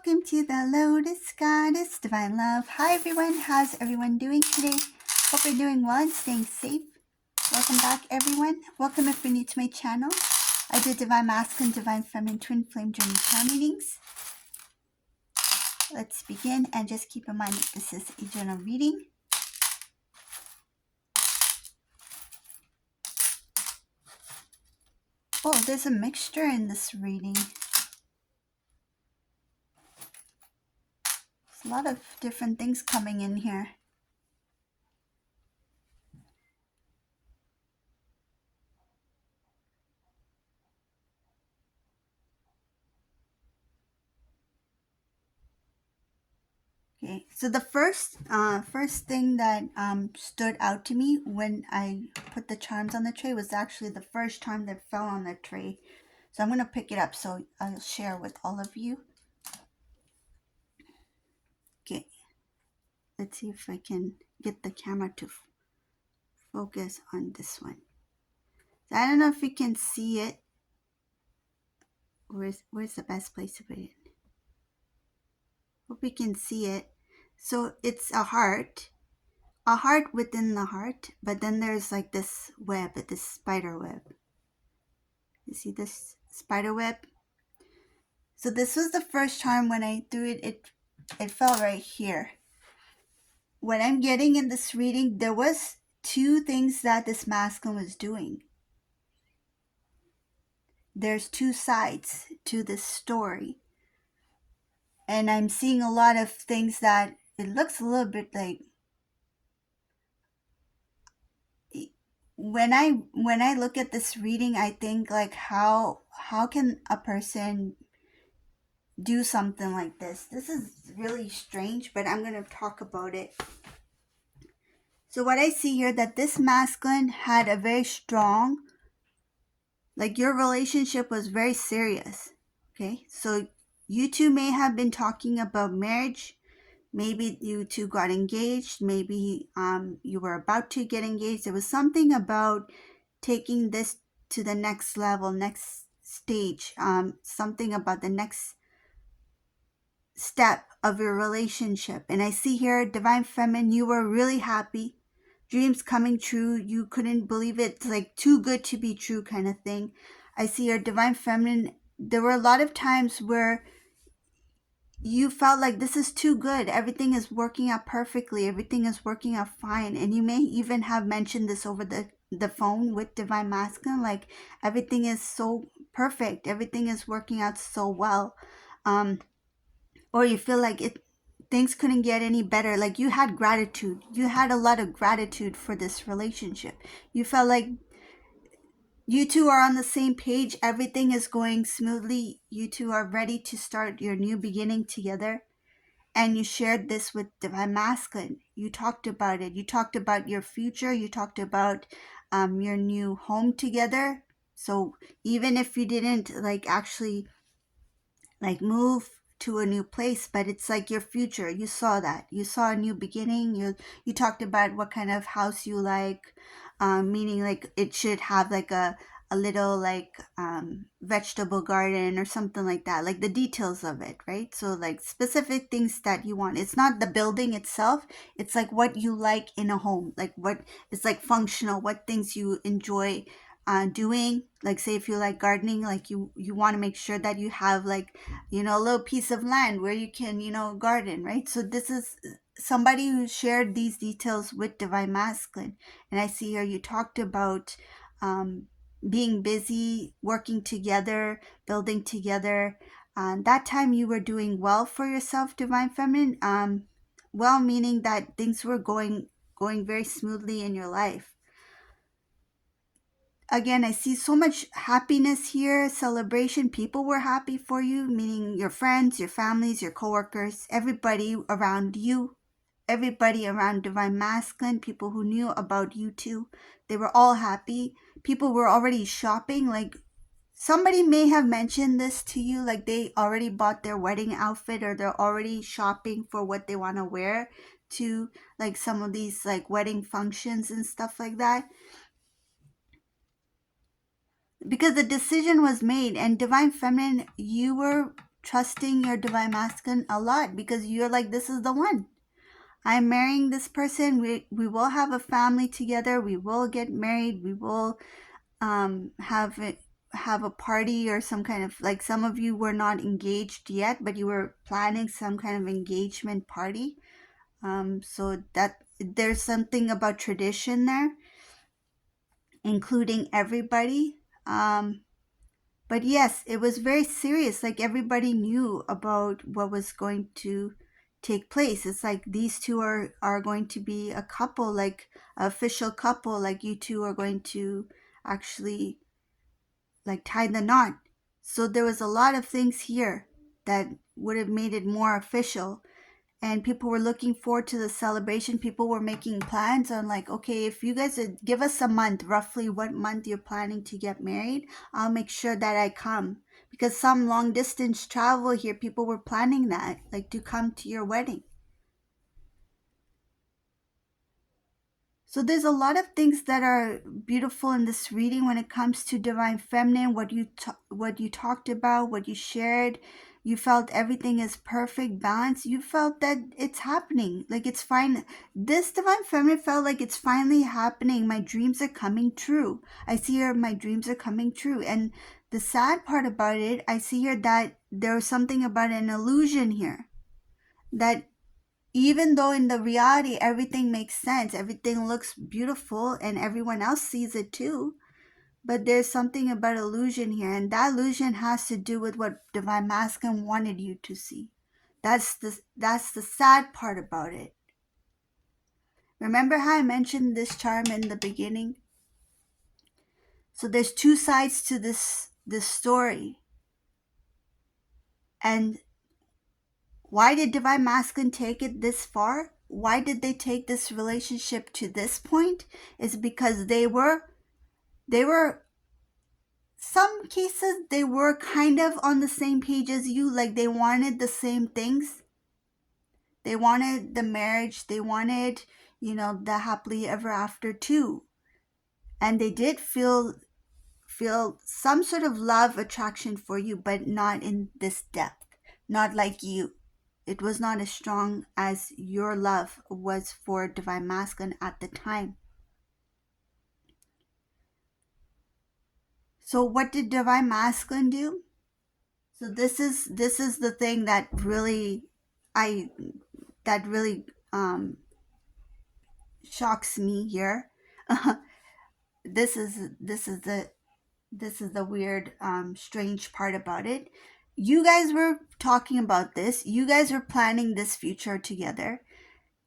welcome to the Lotus Goddess Divine Love. Hi everyone, how's everyone doing today? Hope you're doing well and staying safe. Welcome back everyone. Welcome if you're new to my channel. I do Divine Masculine, Divine Feminine, Twin Flame Journey Tarot readings. Let's begin, and just keep in mind that this is a general reading. Oh, there's a mixture in this reading. There's a lot of different things coming in here. Okay, so the first thing that stood out to me when I put the charms on the tray was actually the first charm that fell on the tray. So I'm going to pick it up so I'll share with all of you. Okay, let's see if I can get the camera to focus on this one. So I don't know if you can see it. Where's the best place to put it? Hope you can see it. So it's a heart within the heart, but then there's like this web, this spider web. You see this spider web? So this was the first charm. When I threw it, it fell right here. What I'm getting in this reading, there was two things that this masculine was doing. There's two sides to this story. And I'm seeing a lot of things that it looks a little bit like, when I look at this reading, I think like how can a person do something like this? This is really strange, but I'm going to talk about it. So what I see here, that this masculine had a very strong, like your relationship was very serious. Okay, so you two may have been talking about marriage. Maybe you two got engaged. Maybe you were about to get engaged. There was something about taking this to the next level, next stage, something about the next step of your relationship. And I see here, Divine Feminine, you were really happy. Dreams coming true. You couldn't believe it. It's like too good to be true kind of thing. I see your Divine Feminine. There were a lot of times where you felt like this is too good. Everything is working out perfectly. Everything is working out fine. And you may even have mentioned this over the phone with Divine Masculine. Like everything is so perfect. Everything is working out so well. Or you feel like things couldn't get any better. Like you had gratitude. You had a lot of gratitude for this relationship. You felt like you two are on the same page. Everything is going smoothly. You two are ready to start your new beginning together. And you shared this with Divine Masculine. You talked about it. You talked about your future. You talked about your new home together. So even if you didn't like actually like move to a new place, but it's like your future. You saw that. You saw a new beginning. You talked about what kind of house you like, meaning like it should have like a little like vegetable garden or something like that, like the details of it, right? So like specific things that you want. It's not the building itself. It's like what you like in a home, like what it's like functional, what things you enjoy doing. Like say if you like gardening, like you want to make sure that you have like, you know, a little piece of land where you can, you know, garden, right? So this is somebody who shared these details with Divine Masculine. And I see here you talked about being busy, working together, building together. That time you were doing well for yourself, Divine Feminine. Well, meaning that things were going very smoothly in your life. Again, I see so much happiness here, celebration. People were happy for you, meaning your friends, your families, your coworkers, everybody around you, everybody around Divine Masculine, people who knew about you too. They were all happy. People were already shopping. Like somebody may have mentioned this to you, like they already bought their wedding outfit or they're already shopping for what they want to wear to like some of these like wedding functions and stuff like that. Because the decision was made. And Divine Feminine, you were trusting your divine masculine a lot because you're like, this is the one. I'm marrying this person. We will have a family together. We will get married. We will have a party or some kind of, like, some of you were not engaged yet, but you were planning some kind of engagement party. So that there's something about tradition there, including everybody. But yes, it was very serious. Like, everybody knew about what was going to take place. It's like these two are going to be a couple, like an official couple. Like, you two are going to actually like tie the knot. So there was a lot of things here that would have made it more official. And people were looking forward to the celebration. People were making plans on, like, okay, if you guys give us a month, roughly what month you're planning to get married, I'll make sure that I come. Because some long distance travel here, people were planning that, like, to come to your wedding. So there's a lot of things that are beautiful in this reading when it comes to divine feminine. What you talked about, what you shared, you felt everything is perfect balance. You felt that it's happening, like it's fine. This divine feminine felt like it's finally happening. My dreams are coming true. I see here my dreams are coming true. And the sad part about it, I see here that there's something about an illusion here, that even though in the reality everything makes sense, everything looks beautiful, and everyone else sees it too, but there's something about illusion here, and that illusion has to do with what divine masculine wanted you to see. That's the sad part about it. Remember how I mentioned this charm in the beginning? So there's two sides to this story. And why did divine masculine take it this far? Why did they take this relationship to this point? Is because they were some cases they were kind of on the same page as you. Like, they wanted the same things. They wanted the marriage, they wanted, the happily ever after too. And they did feel some sort of love attraction for you, but not in this depth. Not like you. It was not as strong as your love was for divine masculine at the time. So what did divine masculine do? So this is the thing that really shocks me here. This is the weird, strange part about it. You guys were talking about this. You guys were planning this future together.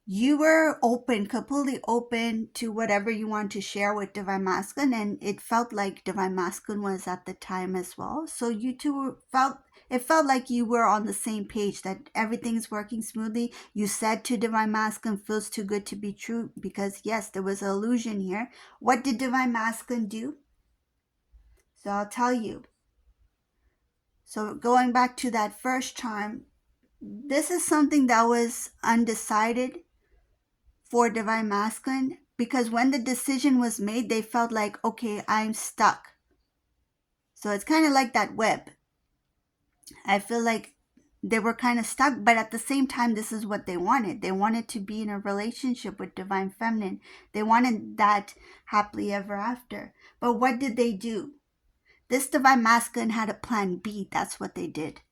You were completely open to whatever you want to share with divine masculine, and it felt like divine masculine was at the time as well. So you two felt like you were on the same page, that everything's working smoothly. You said to divine masculine, feels too good to be true, because yes, there was an illusion here. What did divine masculine do? So I'll tell you. So going back to that first charm, this is something that was undecided for divine masculine, because when the decision was made, they felt like, okay, I'm stuck. So it's kind of like that web. I feel like they were kind of stuck, but at the same time, this is what they wanted. They wanted to be in a relationship with divine feminine. They wanted that happily ever after. But what did they do? This divine masculine had a plan B. That's what they did.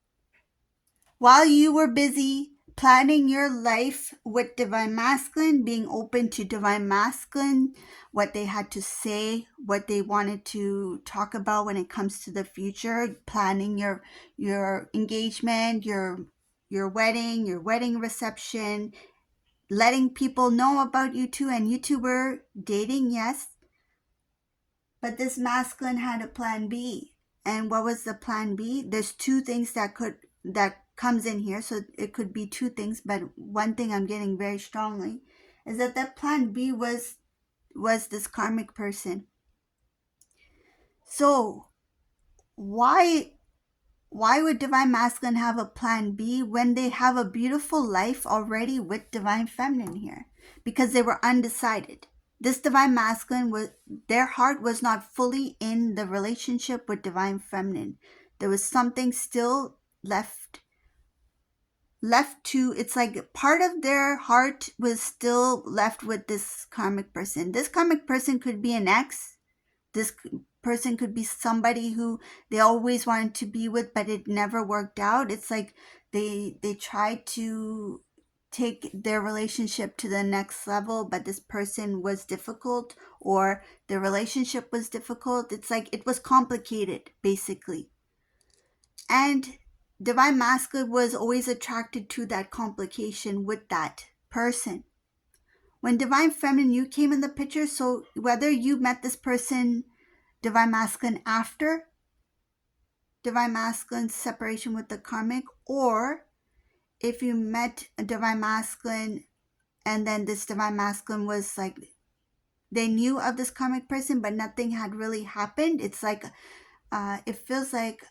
While you were busy planning your life with divine masculine, being open to divine masculine, what they had to say, what they wanted to talk about when it comes to the future, planning your engagement, your wedding reception, letting people know about you two, and you two were dating, yes, but this masculine had a plan B. And what was the plan B? There's two things that comes in here. So it could be two things, but one thing I'm getting very strongly is that plan B was this karmic person. So why would divine masculine have a plan B when they have a beautiful life already with divine feminine here? Because they were undecided. This divine masculine, their heart was not fully in the relationship with divine feminine. There was something still left left to, it's like part of their heart was still left with this karmic person. This karmic person could be an ex. This person could be somebody who they always wanted to be with, but it never worked out. It's like they tried to take their relationship to the next level, but this person was difficult, or the relationship was difficult. It's like it was complicated, basically. And divine masculine was always attracted to that complication with that person. When divine feminine, you came in the picture, so whether you met this person, divine masculine, after divine masculine's separation with the karmic, or if you met a divine masculine and then this divine masculine was like, they knew of this karmic person but nothing had really happened. It's like it feels like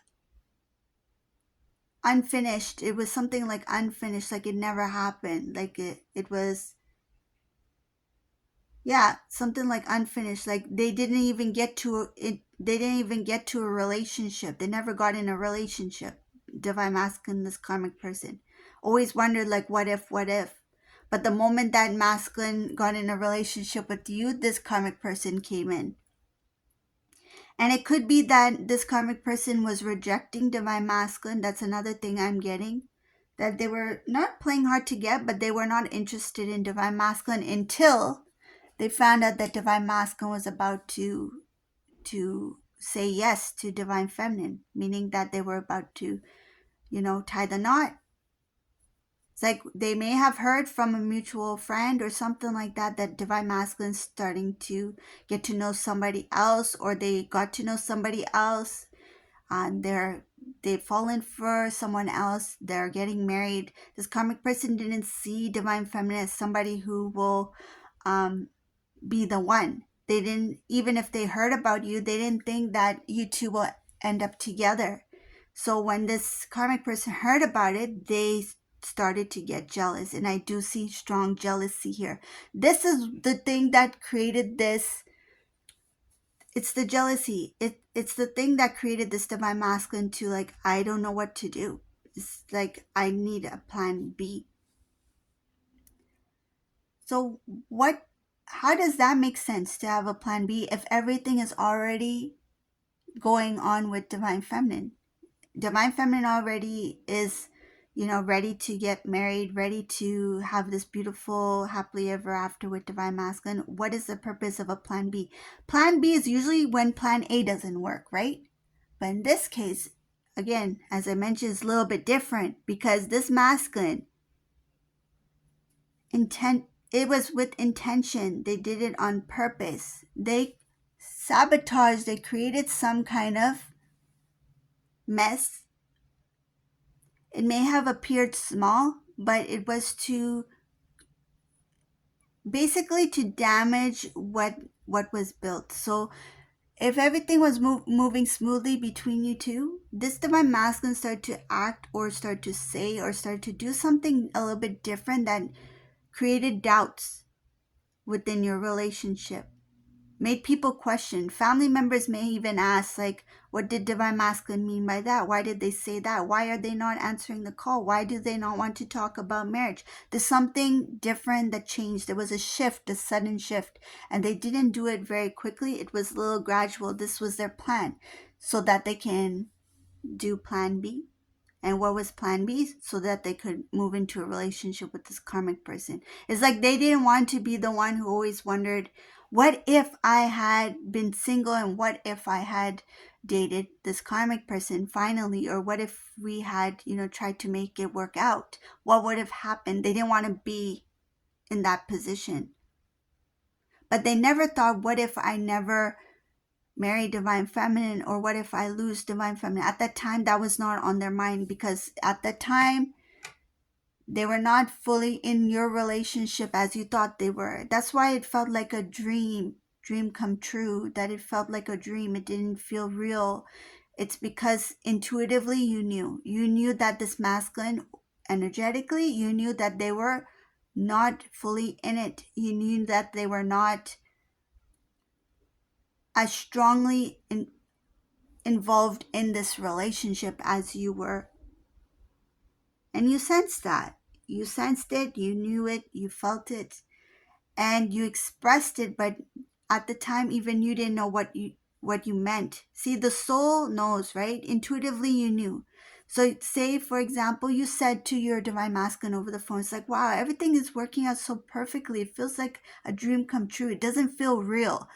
unfinished. It was something like unfinished, like it never happened, like it was, yeah, something like unfinished, like they didn't even get to it. They didn't even get to a relationship. They never got in a relationship. Divine masculine, this karmic person always wondered, like, what if, but the moment that masculine got in a relationship with you, this karmic person came in. And it could be that this karmic person was rejecting divine masculine. That's another thing I'm getting, that they were not playing hard to get, but they were not interested in divine masculine until they found out that divine masculine was about to say yes to divine feminine, meaning that they were about to, tie the knot. It's like they may have heard from a mutual friend or something like that, that divine masculine's starting to get to know somebody else, or they got to know somebody else, and they've fallen for someone else, they're getting married. This karmic person didn't see divine feminine as somebody who will be the one. They didn't, even if they heard about you, they didn't think that you two will end up together. So when this karmic person heard about it, they started to get jealous. And I do see strong jealousy here. This is the thing that created this. It's the jealousy. It's the thing that created this divine masculine to, like, I don't know what to do. It's like I need a plan B. So how does that make sense, to have a plan B if everything is already going on with divine feminine? Divine feminine already is, ready to get married, ready to have this beautiful happily ever after with divine masculine. What is the purpose of a plan B? Plan B is usually when plan A doesn't work, right? But in this case, again, as I mentioned, it's a little bit different, because this masculine it was with intention. They did it on purpose. They sabotaged, they created some kind of mess. It may have appeared small, but it was to basically to damage what was built. So if everything was moving smoothly between you two, this divine masculine started to act or start to say or start to do something a little bit different that created doubts within your relationship, made people question. Family members may even ask, like, what did divine masculine mean by that? Why did they say that? Why are they not answering the call? Why do they not want to talk about marriage? There's something different that changed. There was a shift, a sudden shift, and they didn't do it very quickly. It was a little gradual. This was their plan, so that they can do plan B. And what was plan B? So that they could move into a relationship with this karmic person. It's like they didn't want to be the one who always wondered, what if I had been single, and what if I had dated this karmic person finally, or what if we had, tried to make it work out? What would have happened? They didn't want to be in that position. But they never thought, what if I never marry divine feminine, or what if I lose divine feminine? At that time, that was not on their mind, because at that time they were not fully in your relationship as you thought they were. That's why it felt like a dream come true, that it felt like a dream. It didn't feel real. It's because intuitively you knew that this masculine, energetically, you knew that they were not fully in it. You knew that they were not as strongly involved in this relationship as you were. And you sensed that. You sensed it, you knew it, you felt it, and you expressed it, but at the time even you didn't know what you meant. See, the soul knows, right? Intuitively you knew. So say for example you said to your divine masculine over the phone, it's like, wow, everything is working out so perfectly, it feels like a dream come true, it doesn't feel real.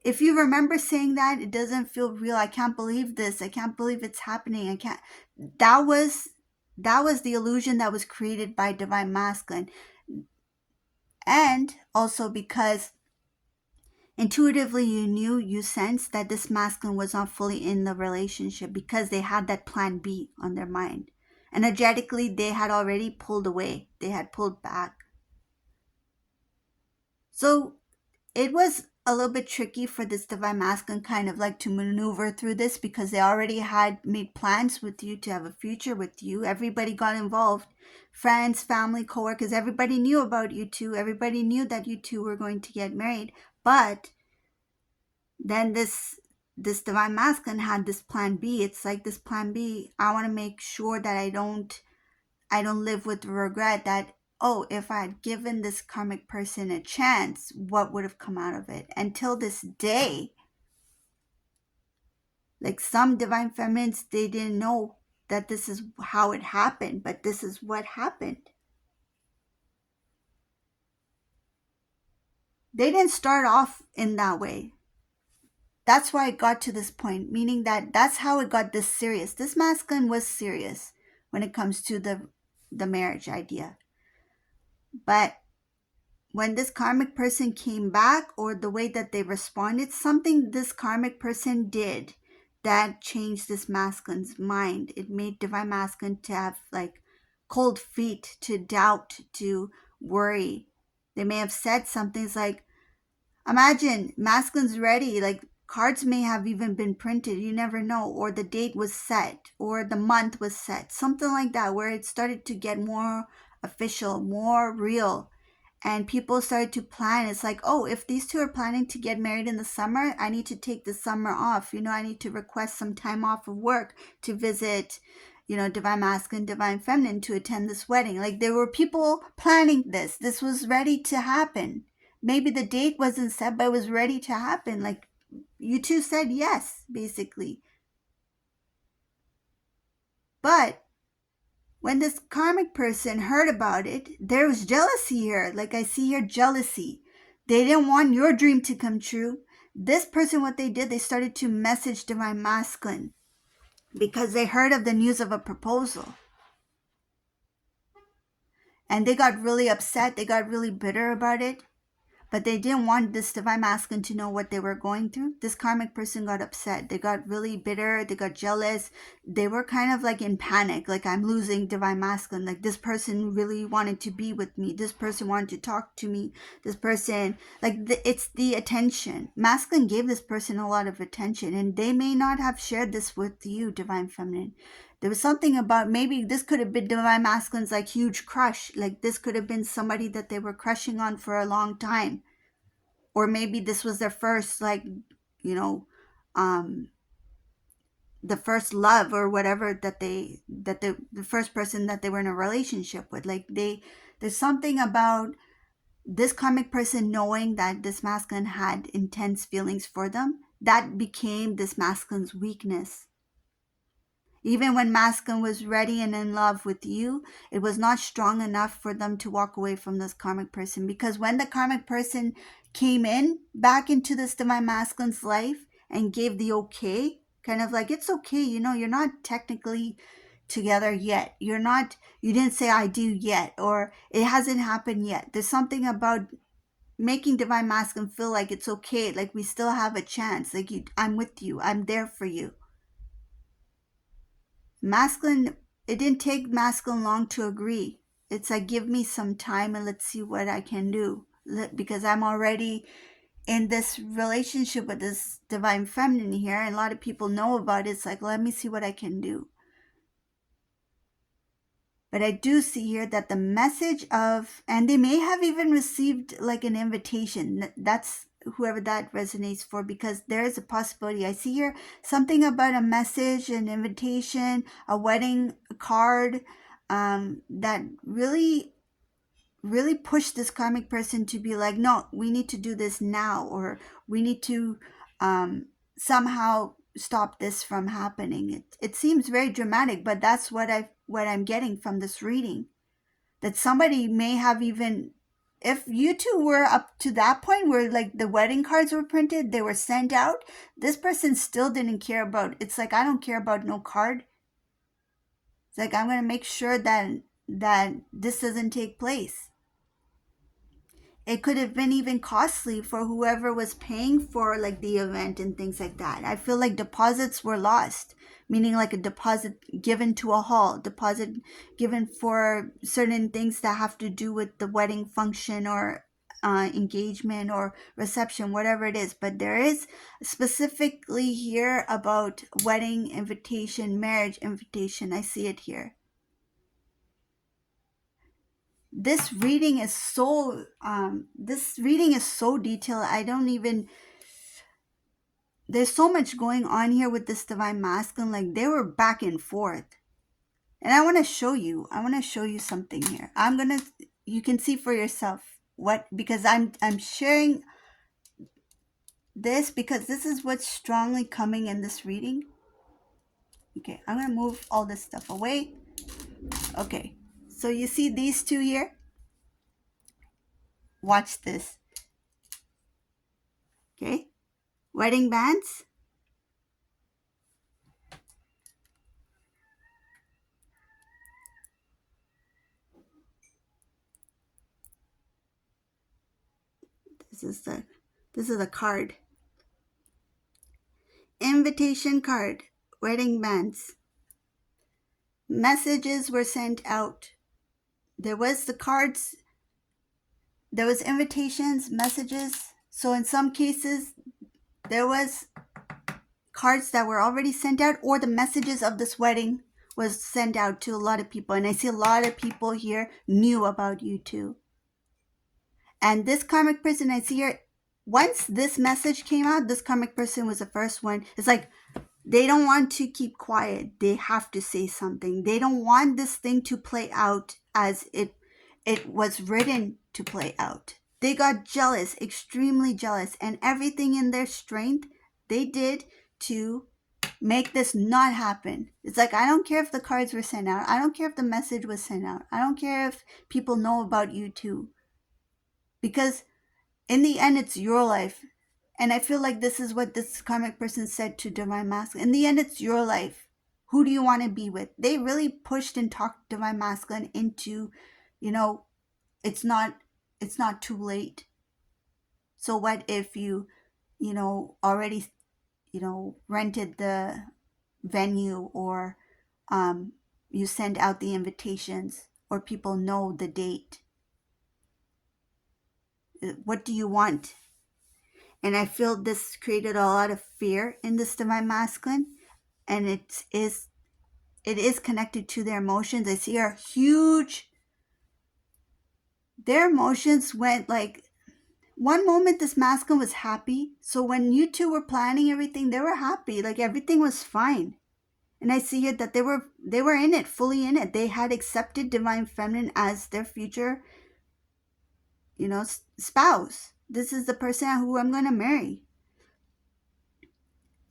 If you remember saying that, it doesn't feel real, I can't believe this, I can't believe it's happening, I can't. That was the illusion that was created by divine masculine. And also because intuitively you knew, you sensed that this masculine was not fully in the relationship because they had that plan B on their mind. Energetically, they had already pulled away, they had pulled back. So it was a little bit tricky for this divine masculine kind of like to maneuver through this because they already had made plans with you to have a future with you. Everybody got involved. Friends, family, coworkers, everybody knew about you two. Everybody knew that you two were going to get married. But then this divine masculine had this plan B. It's like this plan B, I want to make sure that I don't live with regret that, oh, if I had given this karmic person a chance, what would have come out of it? Until this day, like some divine feminines, they didn't know that this is how it happened, but this is what happened. They didn't start off in that way. That's why it got to this point, meaning that that's how it got this serious. This masculine was serious when it comes to the marriage idea. But when this karmic person came back, or the way that they responded, something this karmic person did that changed this masculine's mind. It made divine masculine to have like cold feet, to doubt, to worry. They may have said something like, imagine masculine's ready, like cards may have even been printed, you never know, or the date was set, or the month was set, something like that, where it started to get more official, more real. And people started to plan. It's like, oh, if these two are planning to get married in the summer, I need to take the summer off. I need to request some time off of work to visit, divine masculine, divine feminine, to attend this wedding. Like, there were people planning this. This was ready to happen. Maybe the date wasn't set, but it was ready to happen. Like, you two said yes, basically. But when this karmic person heard about it, there was jealousy here. Like, I see here jealousy. They didn't want your dream to come true. This person, what they did, they started to message divine masculine because they heard of the news of a proposal. And they got really upset. They got really bitter about it. But they didn't want this divine masculine to know what they were going through. This karmic person got upset. They got really bitter. They got jealous. They were kind of like in panic. Like, I'm losing divine masculine. Like, this person really wanted to be with me. This person wanted to talk to me. This person, like, it's the attention. Masculine gave this person a lot of attention. And they may not have shared this with you, divine feminine. There was something about, maybe this could have been divine masculine's like huge crush. Like, this could have been somebody that they were crushing on for a long time. Or maybe this was their first, like, the first love, or whatever, that the first person that they were in a relationship with. Like, there's something about this karmic person knowing that this masculine had intense feelings for them, that became this masculine's weakness. Even when masculine was ready and in love with you, it was not strong enough for them to walk away from this karmic person. Because when the karmic person came in back into this divine masculine's life and gave the okay, kind of like, it's okay, you're not technically together yet. You didn't say I do yet, or it hasn't happened yet. There's something about making divine masculine feel like it's okay, like we still have a chance, like, I'm with you, I'm there for you. Masculine, it didn't take masculine long to agree. It's like, give me some time and let's see what I can do, because I'm already in this relationship with this divine feminine here, and a lot of people know about it. It's like, let me see what I can do. But I do see here that the message of, and they may have even received like an invitation. That's whoever that resonates for, because there is a possibility. I see here something about a message, an invitation, a wedding card, that really push this karmic person to be like, no, we need to do this now, or we need to somehow stop this from happening. It seems very dramatic, but that's what I'm getting from this reading. That somebody may have even, if you two were up to that point where like the wedding cards were printed, they were sent out, this person still didn't care about, it's like, I don't care about no card. It's like, I'm going to make sure that this doesn't take place. It could have been even costly for whoever was paying for like the event and things like that. I feel like deposits were lost, meaning like a deposit given to a hall, deposit given for certain things that have to do with the wedding function or engagement or reception, whatever it is. But there is specifically here about wedding invitation, marriage invitation. I see it here. This reading is so detailed. I don't even, there's so much going on here with this divine masculine. Like, they were back and forth. And I want to show you something here. You can see for yourself what, because I'm sharing this because this is what's strongly coming in this reading. Okay, I'm going to move all this stuff away. Okay, so you see these two here? Watch this. Okay, wedding bands. This is a card. Invitation card, wedding bands. Messages were sent out. There was the cards, there was invitations, messages. So in some cases, there was cards that were already sent out, or the messages of this wedding was sent out to a lot of people. And I see a lot of people here knew about you too. And this karmic person I see here, once this message came out, this karmic person was the first one. It's like, they don't want to keep quiet. They have to say something. They don't want this thing to play out as it was written to play out. They got jealous, extremely jealous, and everything in their strength they did to make this not happen. It's like, I don't care if the cards were sent out. I don't care if the message was sent out. I don't care if people know about you too. Because in the end, it's your life. And I feel like this is what this karmic person said to Divine Masculine. In the end, it's your life. Who do you want to be with? They really pushed and talked Divine Masculine into, it's not too late. So what if you, already, rented the venue, or you send out the invitations, or people know the date? What do you want? And I feel this created a lot of fear in this divine masculine, and it is connected to their emotions. I see are huge. Their emotions went like, one moment this masculine was happy. So when you two were planning everything, they were happy. Like, everything was fine. And I see it that they were in it, fully in it. They had accepted divine feminine as their future, spouse. This is the person who I'm going to marry.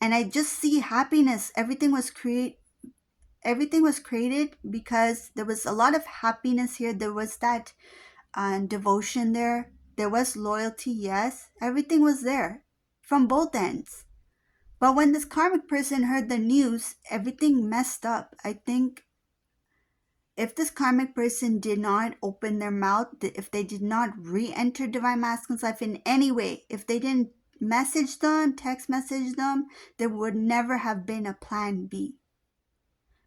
And I just see happiness. Everything was created because there was a lot of happiness here. There was that devotion there. There was loyalty, yes. Everything was there from both ends. But when this karmic person heard the news, everything messed up. I think if this karmic person did not open their mouth, if they did not re-enter Divine Masculine's life in any way, if they didn't message them, text message them, there would never have been a plan B.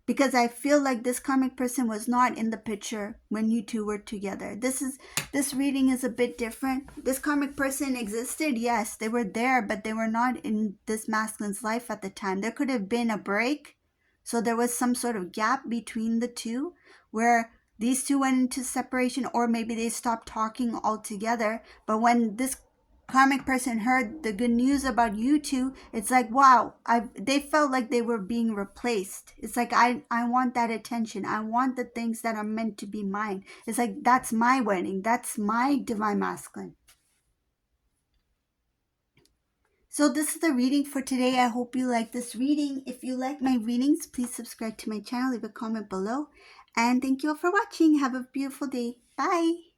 Because I feel like this karmic person was not in the picture when you two were together. This reading is a bit different. This karmic person existed, yes, they were there, but they were not in this masculine's life at the time. There could have been a break, so there was some sort of gap between the two where these two went into separation, or maybe they stopped talking altogether. But when this karmic person heard the good news about you two, it's like, wow, they felt like they were being replaced. It's like, I want that attention. I want the things that are meant to be mine. It's like, that's my wedding. That's my divine masculine. So this is the reading for today. I hope you like this reading. If you like my readings, please subscribe to my channel, leave a comment below. And thank you all for watching. Have a beautiful day. Bye.